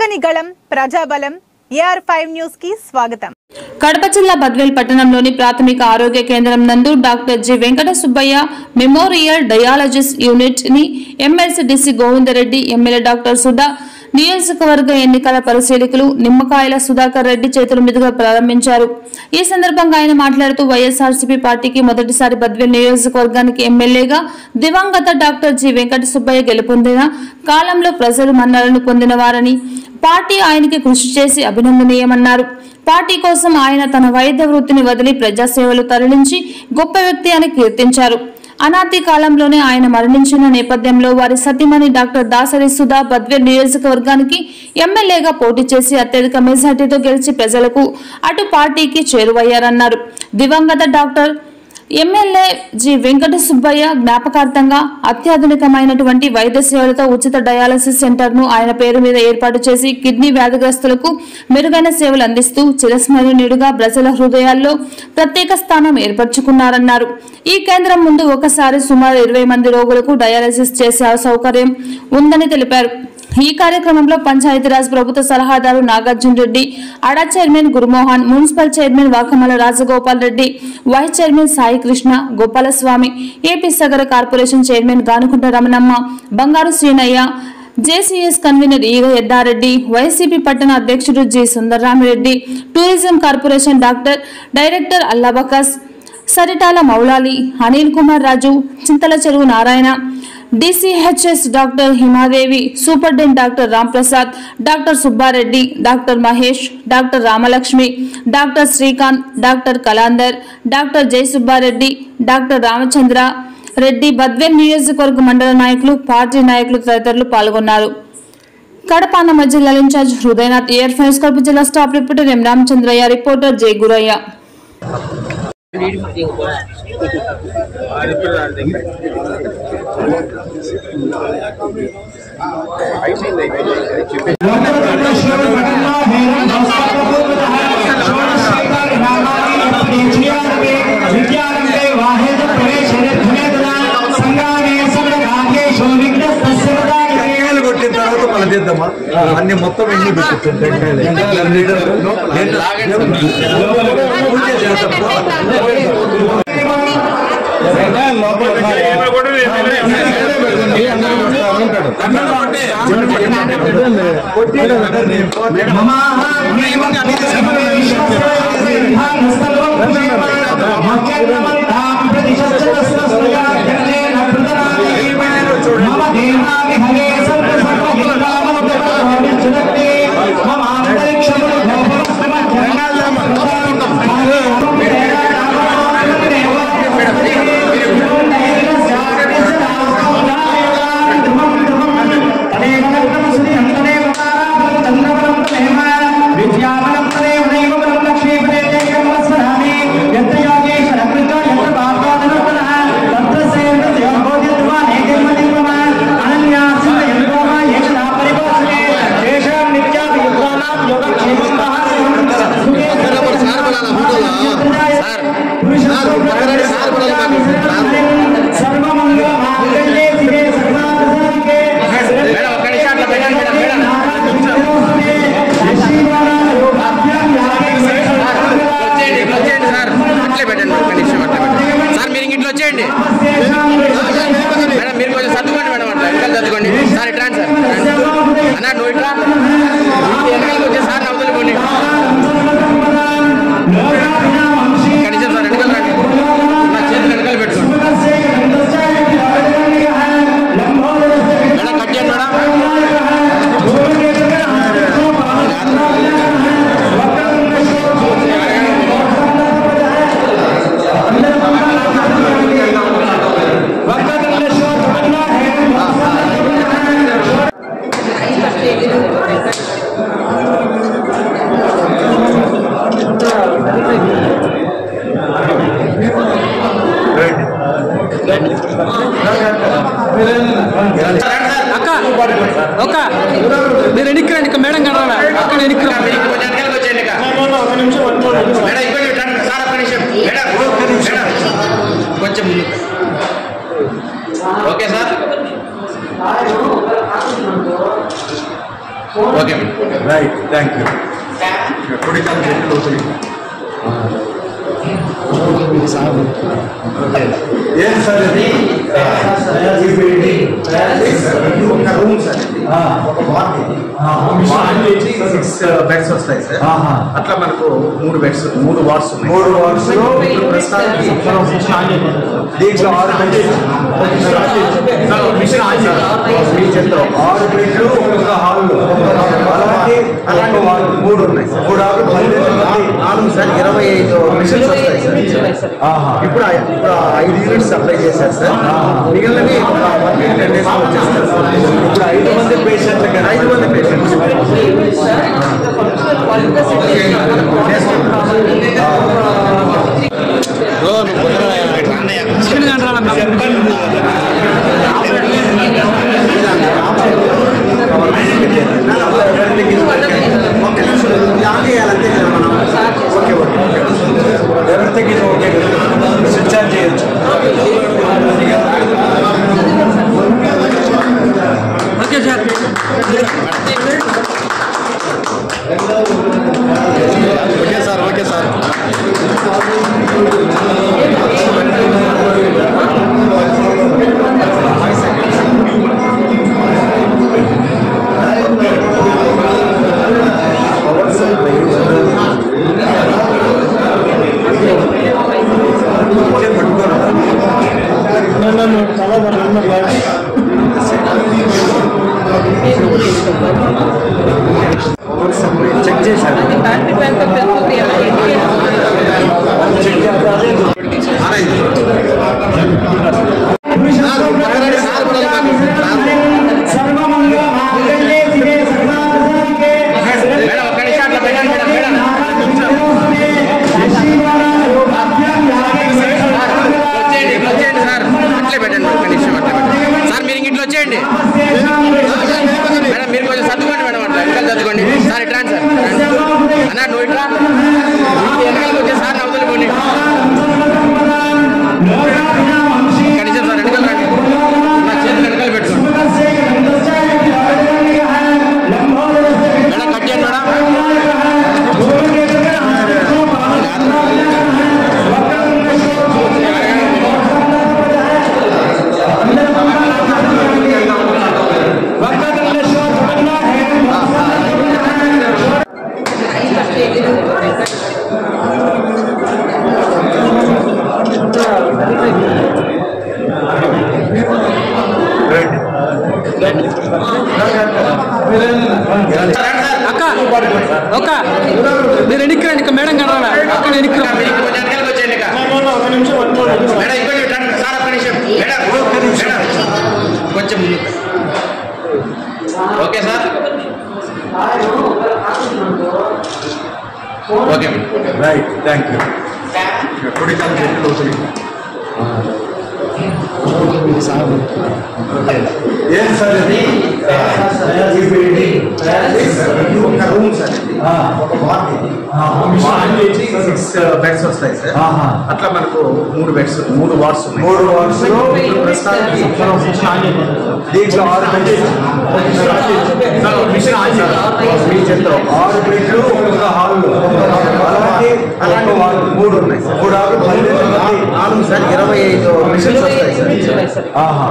ప్రజలని గళం ప్రజాబలం AR5 news కి స్వాగతం. కడప జిల్లా బద్వేల్ పట్టణంలోని ప్రాథమిక ఆరోగ్య కేంద్రం నందు doctor G Venkata Subbaiah memorial dialysis unit ని MLC DC Govindareddy, MLA doctor Sudha, నియోజకవర్గ ఎన్నికల పరిశీలకులు నిమ్మకాయల సుధాకర్ రెడ్డి చేతుల మీదుగా ప్రారంభించారు. ఈ సందర్భంగా ఆయన మాట్లాడుతూ వైఎస్ఆర్సీపీ పార్టీకి మొదటిసారి బద్వేల్ నియోజకవర్గానికి ఎమ్మెల్యేగా దివంగత డాక్టర్ జి వెంకట సుబ్బయ్య గెలుపొందిన కాలంలో ప్రజలు మన్ననలు పొందిన వారని, పార్టీ ఆయనకి కృషి చేసి అభినందనీయమన్నారు. పార్టీ కోసం ఆయన తన వైద్య వృత్తిని వదిలి ప్రజాసేవలు తరలించి గొప్ప వ్యక్తి అని కీర్తించారు. అనాది కాలంలోనే ఆయన మరణించిన నేపథ్యంలో వారి సతీమణి డాక్టర్ దాసరి సుధా బద్వేల్ నియోజకవర్గానికి ఎమ్మెల్యేగా పోటీ చేసి అత్యధిక మెజార్టీతో గెలిచి ప్రజలకు అటు పార్టీకి చేరువయ్యారన్నారు. దివంగత doctor MLA G Venkata Subbaiah జ్ఞాపకార్థంగా అత్యాధునికమైనటువంటి వైద్య సేవలతో ఉచిత డయాలసిస్ సెంటర్ ను ఆయన పేరు మీద ఏర్పాటు చేసి కిడ్నీ వ్యాధిగ్రస్తులకు మెరుగైన సేవలు అందిస్తూ చిరస్మరణీయుడిగా ప్రజల హృదయాల్లో ప్రత్యేక స్థానం ఏర్పరచుకున్నారన్నారు. ఈ కేంద్రం ముందు ఒకసారి సుమారు 20 మంది రోగులకు డయాలసిస్ చేసే సౌకర్యం ఉందని తెలిపారు. ఈ కార్యక్రమంలో పంచాయతీరాజ్ ప్రభుత్వ సలహాదారు Nagarjuna Reddy, ADA chairman Gurumohan, municipal chairman Vakamala Rajagopal Reddy, vice chairman Sai Krishna, Gopalaswamy, AP Sagara corporation chairman Ganukunta Ramanamma, Bangaru Srinayya, JCS convener Eega Eddareddy, YCP పట్టణ అధ్యక్షుడు G Sundararamireddy, tourism corporation director Allabakash, Saritala Moulali, Anil Kumar Raju, Chintala Cheruvu Narayana, DCHS doctor Himadevi, superintendent doctor Ramprasad, doctor Subbareddy, doctor Mahesh, doctor Ramalakshmi, doctor Srikanth, doctor Kalandar, doctor Jai Subbareddy, doctor Ramachandra Reddy, Badvel నియోజకవర్గ మండల నాయకులు, పార్టీ నాయకులు తదితరులు పాల్గొన్నారు. కడప అన్నమయ్య జిల్లా ఇన్ఛార్జ్ హృదయనాథ్, AR5 కడప జిల్లా స్టాఫ్ రిపోర్టర్ ఎం రామచంద్రయ్య, రిపోర్టర్ జై గురయ్య. అన్ని మొత్తం ఎన్ని okay sir okay right thank you కుడి కాలు చేతులు లోపలి ఏం సార్ ఇది ఒక రూమ్ సార్ ఇది ఒక వార్డ్ ఇది వార్డ్ వచ్చి 6 బెడ్స్ వస్తాయి సార్ అట్లా మనకు 3 బెడ్స్ 3 వార్డ్స్ ఉన్నాయి 3 వార్డ్స్ లో ప్రస్తుతానికి దీంట్లో 6 బెడ్స్ మిషన్ 6 బెడ్లు ఒక హాల్ అలాంటి వార్డు 3 ఉన్నాయి సార్ 3 హాల్ 4 సార్ 25 మిషన్స్ వస్తాయి సార్ ఇప్పుడు 5 యూనిట్స్ అప్లై చేశారు సార్ మిగిలినవి 10 డేస్ వచ్చేస్తారు సార్ ఇప్పుడు 5 మంది పేషెంట్లకి 5 మంది పేషెంట్స్ ఎవరిథింగ్ ఇది ఓకే స్విచ్ ఆన్ చేయొచ్చు okay sir okay sir check చేశారు సార్ మీరు ఇంట్లో వచ్చేయండి మేడం మీరు కొంచెం సర్దుకోండి మేడం అట్లా వెనకాల సర్దుకోండి సార్ ఇట్లా సార్ అన్నా నువ్వు ఇట్లా వెనకాలకి వచ్చే సార్ నవ్వుతుకోండి కనీసం సార్ వెనకాల రండి నా చేతులు వెనకాల పెట్టుకోండి మేడం కట్ చేయండి మేడం అక్క ఒక్క మీరు ఎన్నికరండి ఇక మేడం కనరాలా అక్కడ ఎన్నికరా కొంచెం okay sir okay right thank you కుడి కాలు చేతులు లోపలి ఏం సార్ ఇది ఒక రూమ్ సార్ ఇది ఒక వార్డ్ ఇది వార్డ్ వచ్చి 6 బెడ్స్ వస్తాయి సార్ అట్లా మనకు 3 బెడ్స్ 3 వార్డ్స్ ఉన్నాయి 3 వార్డ్స్ లో ప్రస్తుతానికి దీంట్లో 6 బెడ్స్ మిషన్ 6 బెడ్లు ఒక హాల్ అలాంటి వార్డు 3 ఉన్నాయి సార్ 3 హాల్ 4 సార్ 25 మిషన్స్ వస్తాయి సార్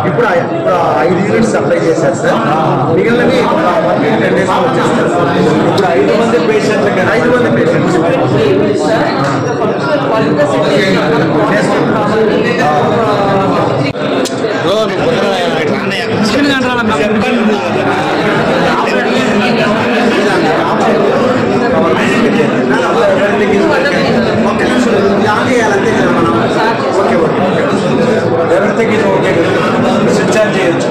ఇప్పుడు 5 యూనిట్స్ అప్లై చేశారు సార్ మిగిలినవి 10 డేస్ వచ్చేస్తారు సార్ ఇప్పుడు 5 మంది పేషెంట్లకి 5 మంది పేషెంట్స్ ఎవరిథింగ్ ఇది ఓకే స్విచ్ ఆన్ చేయొచ్చు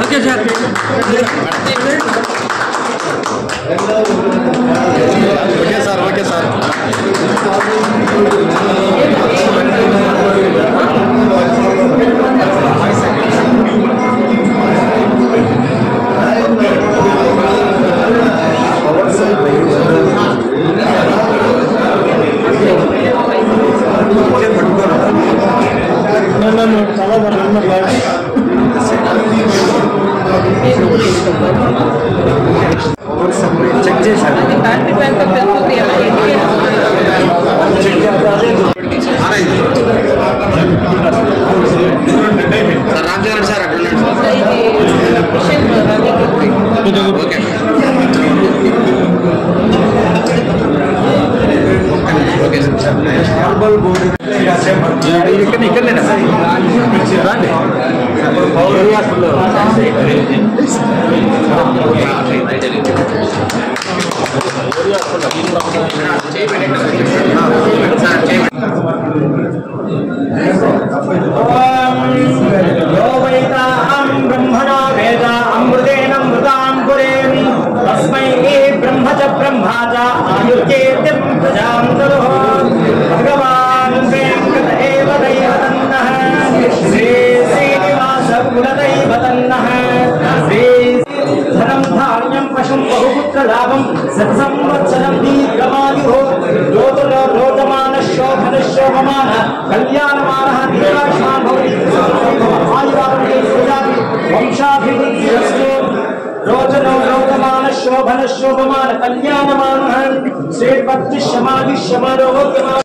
okay sir okay sir okay sir ఇక్కడనేనా రండి ब्रह्मणा वेद अमृतेन मृतां पुरेमि तस्मै ब्रह्म च ब्रह्मा च आयुर्केत्यं प्रजां ददुः भगवान् वेङ्कट एव दैवतन्नः श्री श्रीनिवास कुलदैवतन्नः श्री धनं धान्यं पशुं बहुपुत्रलाभं शतसंवत्सरं दीर्घमायुः रोचमानशोभनशोभमान कल्याणमानः दीर्घायुष्मान् भवति वंशाभिवृद्धिरस्तु रोचनो रोचमानशोभनशोभमान कल्याणमानः श्रीपत्तिश्यमादिश्यमरोग्यमान